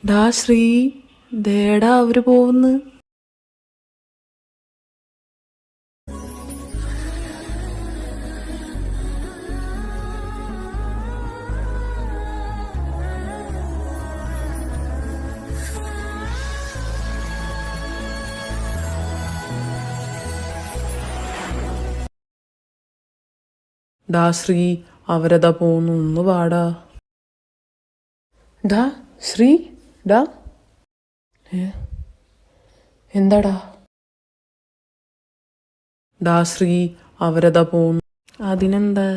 ഡാ ശ്രീ, ദേടാ അവര് പോവുന്ന്. ഡാ ശ്രീ, അവരതാ പോന്നു, ഒന്ന് വാടാ. ഡാ ശ്രീ, ഡാ എന്താടാ? ഡാ ശ്രീ, അവരതാ പോന്നു. അതിനെന്താ,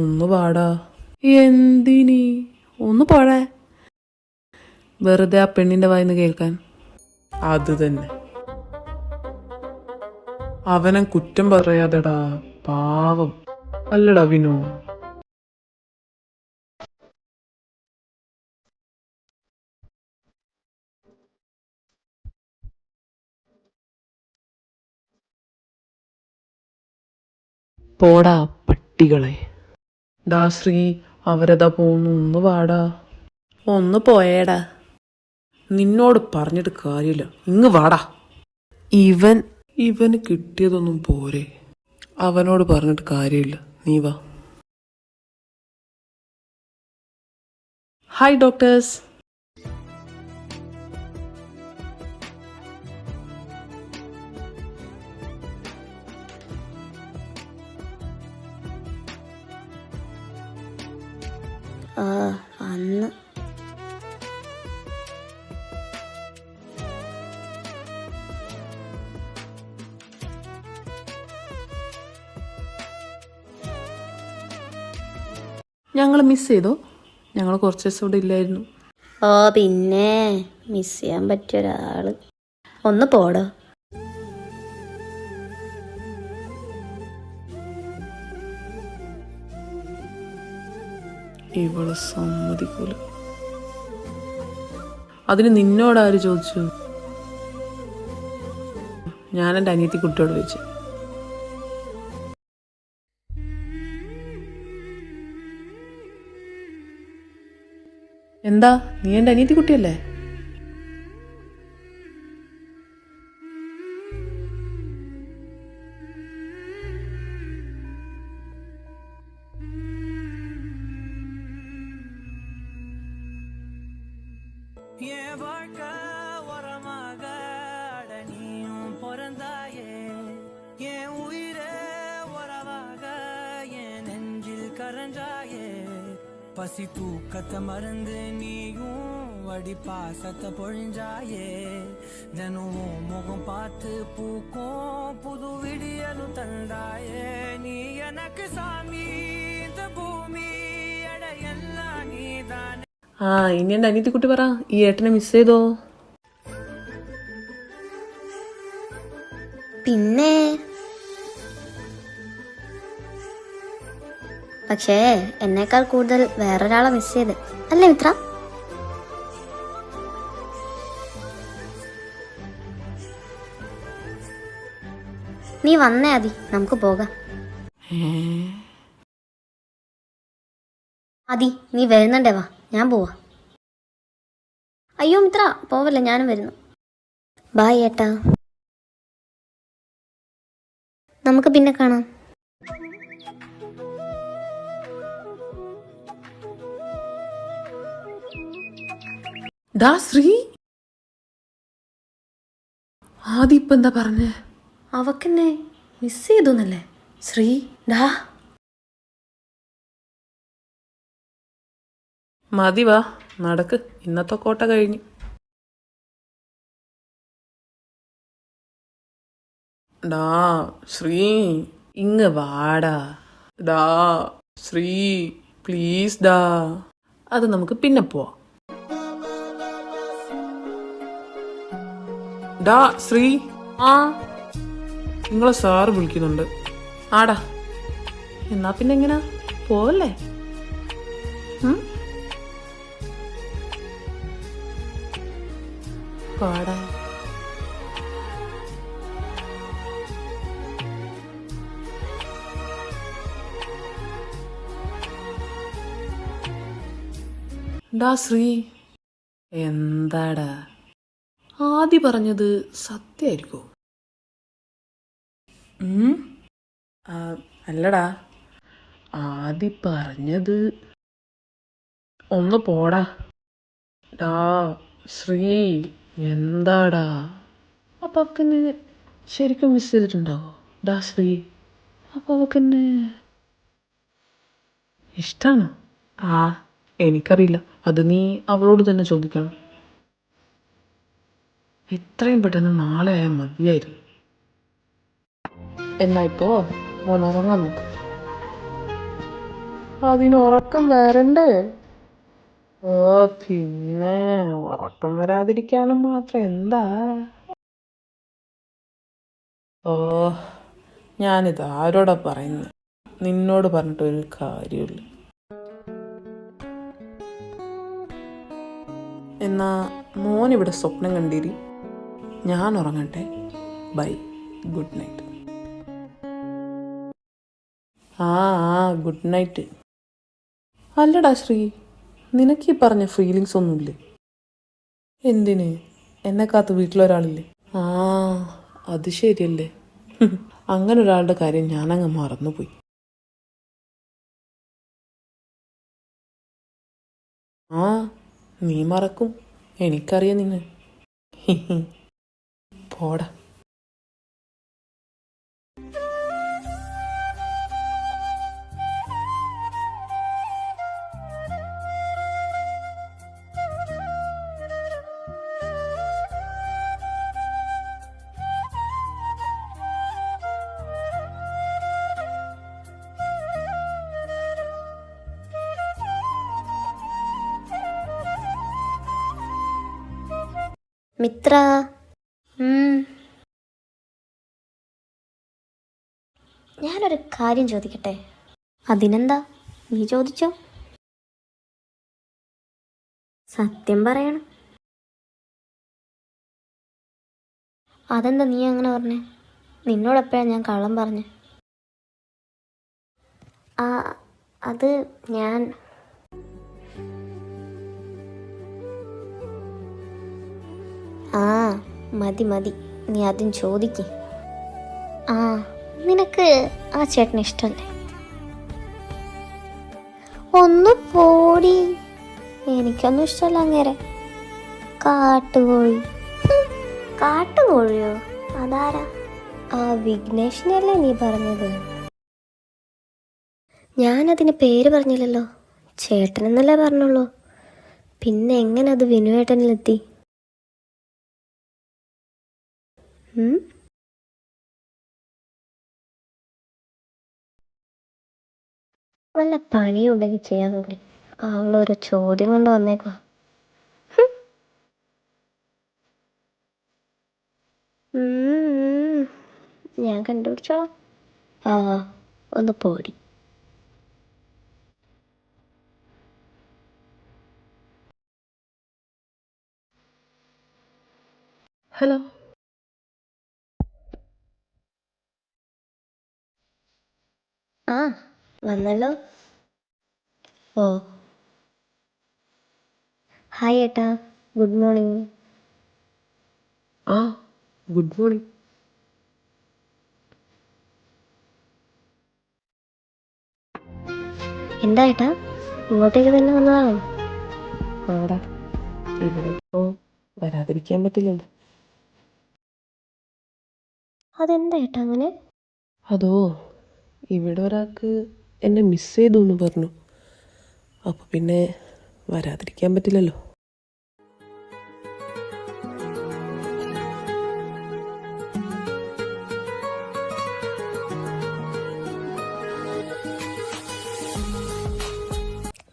ഒന്ന് വാടാ. എന്തിനി? ഒന്ന് പോഴേ. വെറുതെ ആ പെണ്ണിന്റെ വായിന്ന് കേൾക്കാൻ. അത് തന്നെ, അവനെ കുറ്റം പറയാതെടാ, പാവം അല്ലടാ വിനു. പോടാ പട്ടികളെ. ഡാ ശ്രീ, അവരതാ പോന്നു, ഒന്ന് വാടാ. ഒന്ന് പോയേടാ. നിന്നോട് പറഞ്ഞിട്ട് കാര്യമില്ല, ഇങ്ങ് വാടാ. ഇവന് കിട്ടിയതൊന്നും പോരെ. അവനോട് പറഞ്ഞിട്ട് കാര്യമില്ല, നീ വാ. Hi doctors. അന്ന് ഞങ്ങൾ മിസ് ചെയ്തോ? ഞങ്ങൾ കുറച്ച് ദിവസം ഇവിടെ ഇല്ലായിരുന്നു. പിന്നെ മിസ് ചെയ്യാൻ പറ്റിയ ഒരാള്. ഒന്ന് പോടോ. ഇവള് സമ്മതിക്കൂല. അതിന് നിന്നോടാര് ചോദിച്ചു? ഞാൻ എൻ്റെ അനിയത്തി കുട്ടിയോട് ചോദിച്ചു. എന്താ, നീ എൻ്റെ അനിയത്തി കുട്ടിയല്ലേ? பசி தூக்கத்தை மறந்து நீயும் வடி பாசத்தை பொழிஞ்சாயே. தினமும் முகம் பார்த்து பூக்கும் புது விடியலும் தந்தாயே. நீ எனக்கு சாமி, இந்த பூமி எல்லாம் நீதானே. ഇനി എൻ്റെ അനിയത്തി കുട്ടി പറ, ഈ ഏട്ടനെ മിസ് ചെയ്തോ? പിന്നെ പക്ഷേ എന്നേക്കാൾ കൂടുതൽ വേറൊരാളെ മിസ് ചെയ്ത് അല്ലേ മിത്ര? നീ വന്നേ അതി, നമുക്ക് പോകാം. അതി, നീ വരുന്നുണ്ടേ, വാ, ഞാൻ പോവാ. അയ്യോ മിത്ര, പോവല്ലേ, ഞാനും വരുന്നു. ബായ് ഏട്ടാ, നമുക്ക് പിന്നെ കാണാം. ഡാ ശ്രീ, ആദ്യം ഇപ്പൊ എന്താ പറഞ്ഞേ? അവക്കെന്നെ മിസ് ചെയ്തോന്നല്ലേ ശ്രീ? ഡാ മതി, വാ നടക്ക്, ഇന്നത്തെ കോട്ട കഴിഞ്ഞു. ഡാ ശ്രീ, ഇങ്ങ് വാടാ. ഡാ ശ്രീ, പ്ലീസ് ഡാ. അത് നമുക്ക് പിന്നെ പോവാം. ഡാ ശ്രീ, നിങ്ങളെ സാറ് വിളിക്കുന്നുണ്ട്. ആടാ, എന്നാ പിന്നെ എങ്ങനാ, പോവല്ലേ? പാടാ. ഡാ ശ്രീ, എന്താടാ ആദ്യം പറഞ്ഞത് സത്യമായിരിക്കോ? അല്ലടാ ആദ്യം പറഞ്ഞത് ഒന്ന് പോടാ. ഡാ ശ്രീ, എന്താടാ അപ്പൊ അവക്കെന്നെ ശരിക്കും മിസ് ചെയ്തിട്ടുണ്ടോ? ഡാ ശ്രീ, അപ്പൊ അവക്കെന്നെ ഇഷ്ടാണോ? എനിക്കറിയില്ല, അത് നീ അവളോട് തന്നെ ചോദിക്കണം. എത്രയും പെട്ടെന്ന് നാളെ ആയാൽ മതിയായിരുന്നു. എന്നാ ഇപ്പോ മോൻ ഉറങ്ങാൻ നോക്ക്. അതിന് ഉറക്കം വരണ്ടേ? ഓ പിന്നെ ഉറക്കം വരാതിരിക്കാനും മാത്രം എന്താ? ഓ, ഞാനിത് ആരോടാ പറയുന്നത്? നിന്നോട് പറഞ്ഞിട്ടൊരു കാര്യമില്ല. എന്നാ മോനിവിടെ സ്വപ്നം കണ്ടിരി. ഞാൻ ഉറങ്ങട്ടെ. Bye, good night. ആ ഗുഡ് നൈറ്റ്. അല്ലടാ ശ്രീ, നിനക്ക് ഈ പറഞ്ഞ ഫീലിങ്സ് ഒന്നുമില്ലേ? എന്തിന്? എന്നെ കാത്ത് വീട്ടിലൊരാളില്ലേ? അത് ശരിയല്ലേ. അങ്ങനെ ഒരാളുടെ കാര്യം ഞാനങ്ങ് മറന്നുപോയി. നീ മറക്കും, എനിക്കറിയാം നിന്നെ. പോടാ. മിത്ര. ഞാനൊരു കാര്യം ചോദിക്കട്ടെ? അതിനെന്താ, നീ ചോദിച്ചോ. സത്യം പറയണം. അതെന്താ നീ അങ്ങനെ പറഞ്ഞേ? നിന്നോടെപ്പോഴാണ് ഞാൻ കള്ളം പറഞ്ഞേ? അത് ഞാൻ മതി മതി, നീ ആദ്യം ചോദിക്ക്. നിനക്ക് ആ ചേട്ടന് ഇഷ്ടമല്ലേ? ഒന്ന് പോടി, എനിക്കൊന്നും ഇഷ്ടമല്ല അങ്ങേരെ. കാട്ടുകോഴി. കാട്ടുകോഴിയോ? അതാരാ? ആ വിഘ്നേഷിനല്ലേ നീ പറഞ്ഞത്? ഞാനതിന് പേര് പറഞ്ഞില്ലല്ലോ, ചേട്ടനെന്നല്ലേ പറഞ്ഞുള്ളൂ. പിന്നെ എങ്ങനെ അത് വിനുവേട്ടനിലെത്തി? വല്ല പണിയുണ്ടെങ്കിൽ ചെയ്യാൻ നോക്കി. അവളൊരു ചോദ്യം കൊണ്ട് വന്നേക്കോ. ഞാൻ കണ്ടുപിടിച്ചോളാം. ഒന്ന് പോടി. ഹലോ. വന്നല്ലോ. ഓ, ഹായ് ഏട്ടാ, ഗുഡ് മോർണിംഗ്. Good morning. എന്താ ഏട്ടാ, ഇങ്ങോട്ടേക്ക് തന്നെ വന്നതാണോ? ആടാ, ഇവിടെ ഇപ്പോൾ വരാതിരിക്കാൻ പറ്റില്ലല്ലോ. അതെന്താ ഏട്ടാ അങ്ങനെ? അതോ, ഇവിടെ ഒരാൾക്ക് എന്നെ മിസ് ചെയ്തു എന്ന് പറഞ്ഞു. അപ്പോൾ പിന്നെ വരാതിരിക്കാൻ പറ്റില്ലല്ലോ.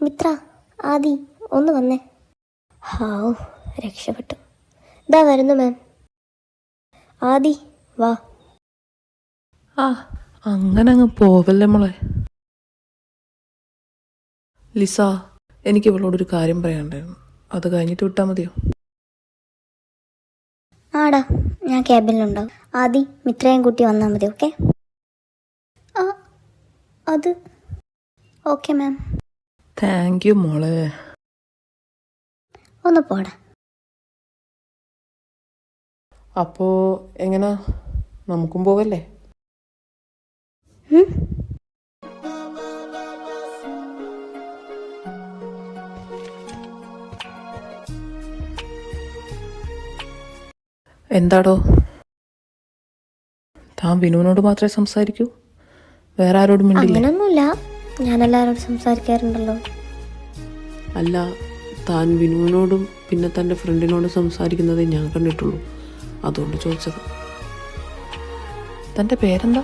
മിത്ര, ആദി, ഒന്ന് വന്നേ. ഹാവ്, രക്ഷപ്പെട്ടു. ഇതാ വരുന്നു മാം. ആദി, വാ. അങ്ങനെ അങ്ങ് പോവല്ലേ മോളെ. ലിസ, എനിക്ക് ഇവളോടൊരു കാര്യം പറയാനുണ്ടായിരുന്നു, അത് കഴിഞ്ഞിട്ട് വിട്ടാൽ മതിയോ? ആടാ, ഞാൻ ക്യാബിനിലുണ്ടാവും. ആദി, മിത്രയും കൂട്ടി വന്നാൽ മതി. ഓക്കെ? അത് ഓക്കെ മാം. താങ്ക് യു മോളെ. ഒന്ന് പോടാ. അപ്പോൾ എങ്ങനെ, നമുക്കും പോകല്ലേ? എന്താടോ, താൻ വിനുവിനോട് മാത്രമേ സംസാരിക്കൂ? വേറെ ആരോടും മിണ്ടില്ല? അങ്ങനൊന്നുമില്ല, ഞാൻ എല്ലാവരോടും സംസാരിക്കാറുണ്ടല്ലോ. അല്ല, താൻ വിനുവിനോടും പിന്നെ തൻ്റെ ഫ്രണ്ടിനോടും സംസാരിക്കുന്നതേ ഞാൻ കണ്ടിട്ടുള്ളൂ, അതുകൊണ്ട് ചോദിച്ചത്. തൻ്റെ പേരെന്താ?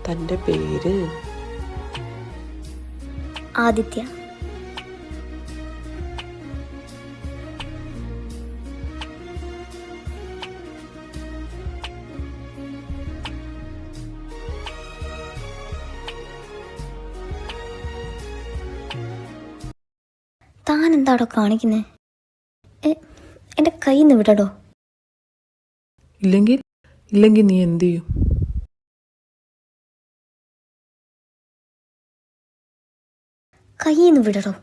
തൻ്റെ പേര്? ആദിത്യ. താൻ എന്താടോ കാണിക്കുന്നേ? എൻ്റെ കയ്യിൽ നിന്ന് വിടടോ. ഇല്ലെങ്കിൽ നീ എന്തു ചെയ്യും? കയ്യിൽ നിന്ന് വിടടോ.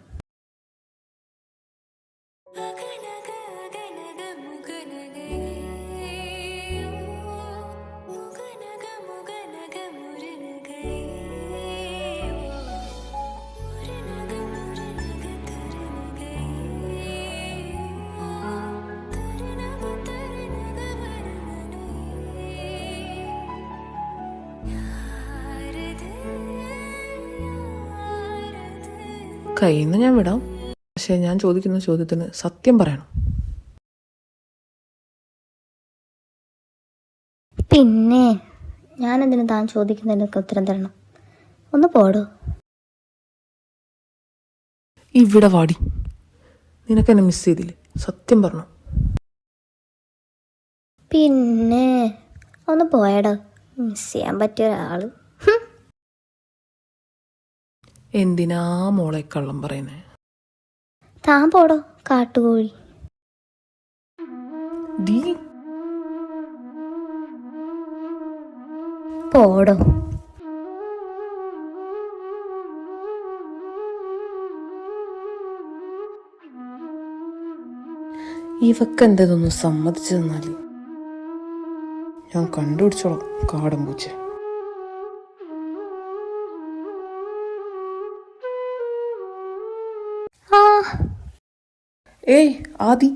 കയ്യിൽ നിന്ന് ഞാൻ വിടാം, പക്ഷെ ഞാൻ ചോദിക്കുന്ന ചോദ്യത്തിന് സത്യം പറയണം. പിന്നെ ഞാനെന്തിനു താൻ ചോദിക്കുന്നതിനൊക്കെ ഉത്തരം തരണം? ഒന്ന് പോടോ. ഇവിടെ വാടി, നിനക്കെന്നെ മിസ് ചെയ്തില്ലേ? സത്യം പറഞ്ഞു. പിന്നെ ഒന്ന് പോയടോ, മിസ് ചെയ്യാൻ പറ്റിയ ഒരാള്. എന്തിനാ മോളെ കള്ളം പറയുന്നേ? താൻ പോടോ കാട്ടുകോഴി. പോടോ. ഇവക്കെന്തൊന്ന് സമ്മതിച്ചു തന്നാല് ഞാൻ കണ്ടുപിടിച്ചോളാം കാടൻ പൂച്ച. ഏയ് ആദി,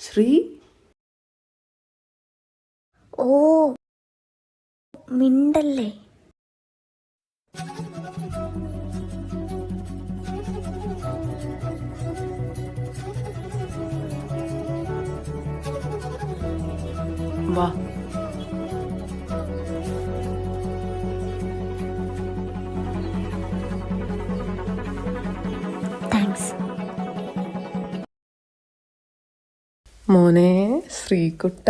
ശ്രീ. ഓ മിണ്ടല്ലേ. വാ. താങ്ക്സ്. മോനെ ശ്രീകുട്ട,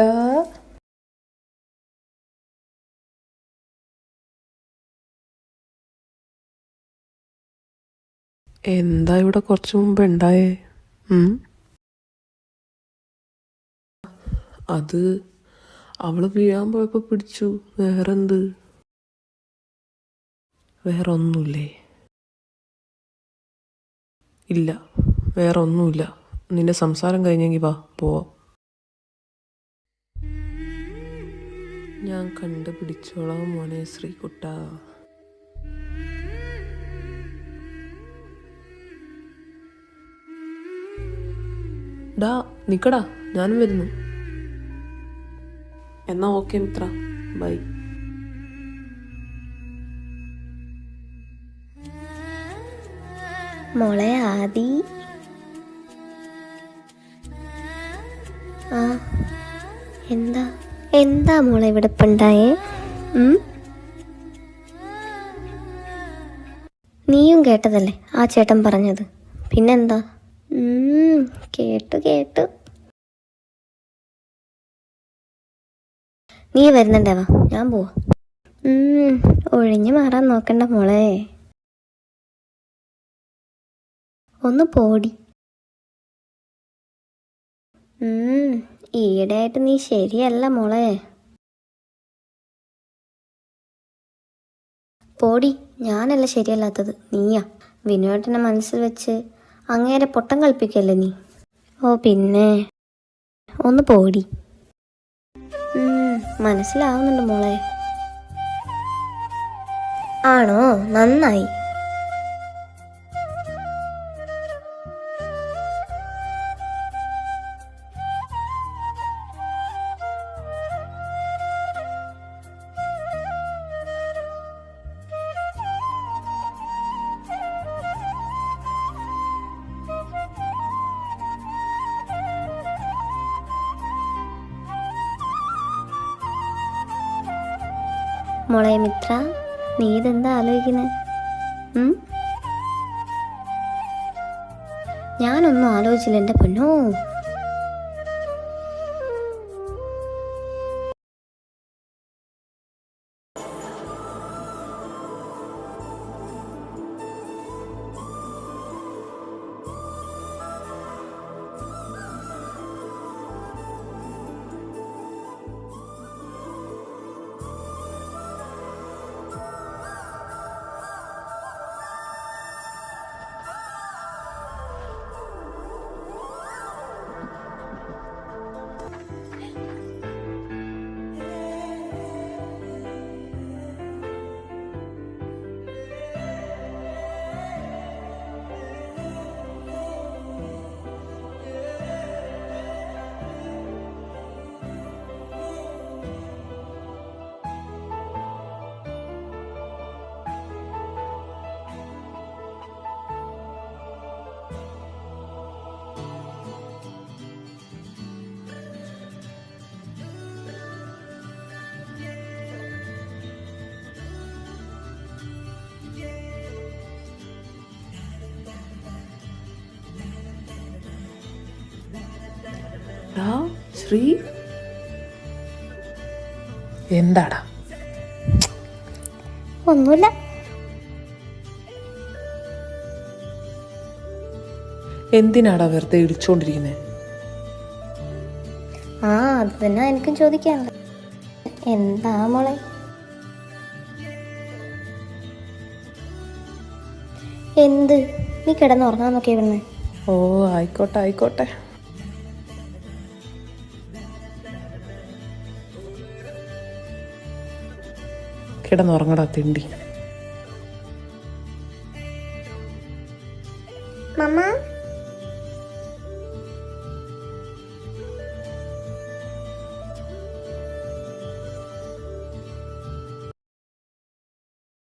എന്താ ഇവിടെ കുറച്ചു മുമ്പ് ഉണ്ടായേ? അത് അവള് വീഴാൻ പോയപ്പോ പിടിച്ചു. വേറെന്ത്? വേറെ ഒന്നുമില്ലേ? ഇല്ല, വേറെ ഒന്നുമില്ല. നിന്റെ സംസാരം കഴിഞ്ഞെങ്കിൽ വാ പോവാം. ഞാൻ കണ്ടുപിടിച്ചോളാം മോനെ ശ്രീകുട്ട. ഡാ നിക്കടാ, ഞാനും വരുന്നു. എന്നാ ഓക്കെ മിത്ര, ബൈ. മോളെ ആദി. ആ എന്താ മോളെ ഇവിടെ ഇപ്പം ഉണ്ടായേ? നീയും കേട്ടതല്ലേ ആ ചേട്ടൻ പറഞ്ഞത്? പിന്നെന്താ? കേട്ടു. നീ വരുന്നുണ്ടേവാ, ഞാൻ പോവാ. ഒഴിഞ്ഞു മാറാൻ നോക്കണ്ട മോളെ, ഒന്ന് പോടി. ഈയിടെയായിട്ട് നീ ശരിയല്ല മോളെ. പോടി. ഞാനല്ല ശരിയല്ലാത്തത്, നീയാ. വിനുവേട്ടനെ മനസ്സിൽ വെച്ച് അങ്ങേരെ പൊട്ടം കളിപ്പിക്കല്ലേ നീ? ഓ പിന്നെ, ഒന്ന് പോടി. മനസ്സിലാവുന്നുണ്ട് മോളെ. ആണോ? നന്നായി. മോളെ മിത്ര, നീ ഇതെന്താ ആലോചിക്കുന്നത്? ഞാനൊന്നും ആലോചിച്ചില്ല എൻ്റെ പൊന്നോ. ശ്രീ, എന്താടാ? ഒന്നുമില്ല. എന്തിനാടാ വെറുതെ ഇടിച്ചോണ്ടിരിക്കുന്നത്? അത് തന്നെ എനിക്കും ചോദിക്കാനുണ്ട്. എന്താ മോളെ? എന്ത്? നീ കിടന്നുറങ്ങാൻ നോക്കിയ ഇവിടുന്ന്? ഓ ആയിക്കോട്ടെ. കിടന്നുറങ്ങടാ തിണ്ടി. മമ്മ